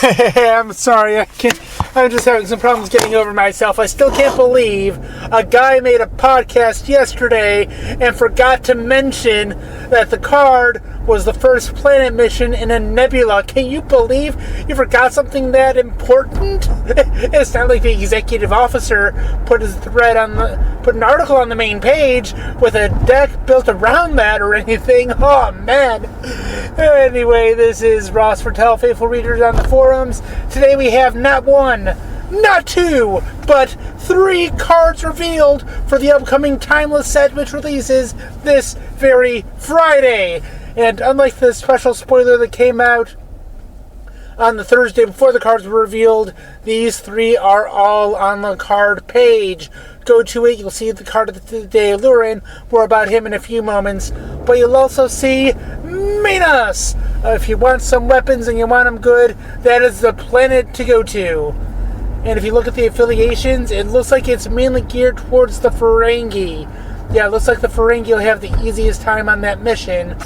I'm sorry, I'm just having some problems getting over myself. I still can't believe a guy made a podcast yesterday and forgot to mention that the card was the first planet mission in a nebula. Can you believe you forgot something that important? It's not like the executive officer put an article on the main page with a deck built around that or anything. Oh man. Anyway, this is Ross Fertel, faithful readers on the forums. Today we have not one, not two, but 3 cards revealed for the upcoming Timeless set, which releases this very Friday. And unlike the special spoiler that came out on the Thursday before the cards were revealed, these 3 are all on the card page. Go to it, you'll see the card of the day, Lurin. More about him in a few moments. But you'll also see Minos. If you want some weapons and you want them good, that is the planet to go to. And if you look at the affiliations, it looks like it's mainly geared towards the Ferengi. Yeah, it looks like the Ferengi will have the easiest time on that mission.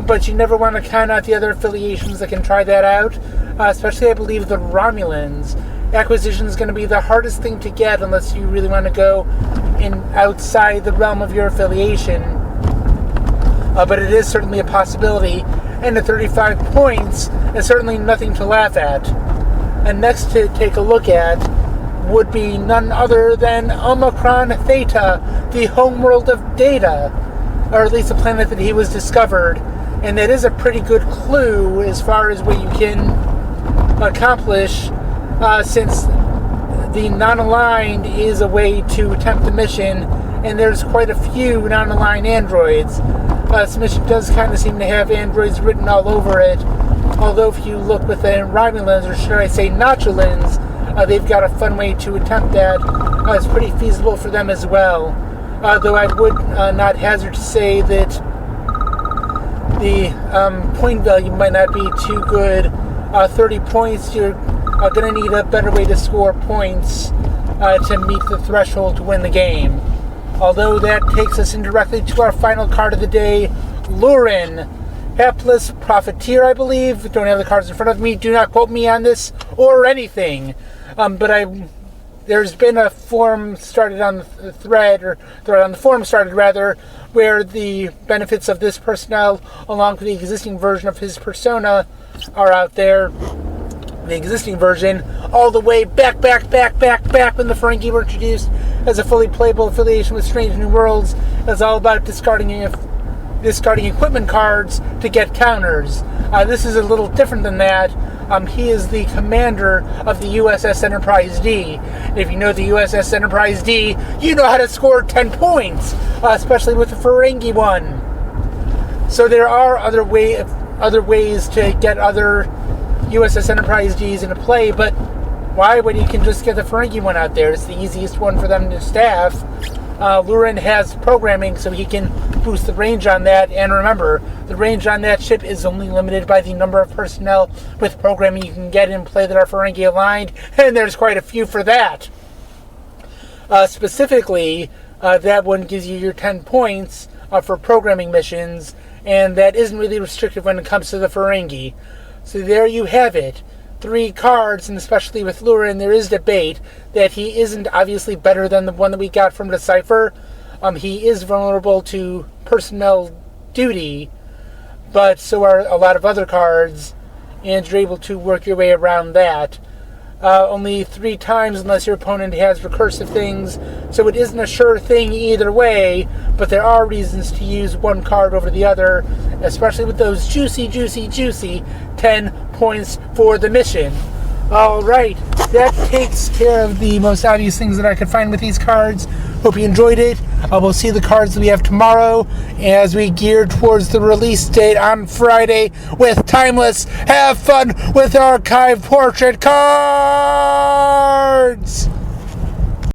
But you never want to count out the other affiliations that can try that out. Especially, I believe, the Romulans. Acquisition is going to be the hardest thing to get unless you really want to go outside the realm of your affiliation. But it is certainly a possibility. And the 35 points is certainly nothing to laugh at. And next to take a look at would be none other than Omicron Theta, the homeworld of Data, or at least a planet that he was discovered. And that is a pretty good clue as far as what you can accomplish, since the non-aligned is a way to attempt the mission, and there's quite a few non-aligned androids. This mission does kind of seem to have androids written all over it, although if you look within Romulans, or should I say Notulans, they've got a fun way to attempt that. It's pretty feasible for them as well. Though I would not hazard to say that the point value might not be too good. 30 points, you're going to need a better way to score points to meet the threshold to win the game. Although that takes us indirectly to our final card of the day, Lurin. Hapless Profiteer, I believe. Don't have the cards in front of me. Do not quote me on this or anything. There's been a forum started on the thread, or on the forum started rather, where the benefits of this personnel, along with the existing version of his persona, are out there. The existing version, all the way back when the Ferengi were introduced as a fully playable affiliation with Strange New Worlds, is all about discarding equipment cards to get counters. This is a little different than that. He is the commander of the USS Enterprise D. If you know the USS Enterprise D, you know how to score 10 points, especially with the Ferengi one. So there are other ways to get other USS Enterprise Ds into play, but why when you can just get the Ferengi one out there? It's the easiest one for them to staff. Lurin has programming, so he can boost the range on that. And remember, the range on that ship is only limited by the number of personnel with programming you can get in play that are Ferengi aligned, and there's quite a few for that. Specifically, that one gives you your 10 points for programming missions, and that isn't really restrictive when it comes to the Ferengi. So there you have it. 3 cards, and especially with Lurin, there is debate that he isn't obviously better than the one that we got from Decipher. He is vulnerable to personnel duty, but so are a lot of other cards, and you're able to work your way around that. Only 3 times unless your opponent has recursive things, so it isn't a sure thing either way, but there are reasons to use one card over the other, especially with those juicy 10 points for the mission. Alright, that takes care of the most obvious things that I could find with these cards. Hope you enjoyed it. We'll see the cards that we have tomorrow as we gear towards the release date on Friday with Timeless. Have fun with archive portrait cards!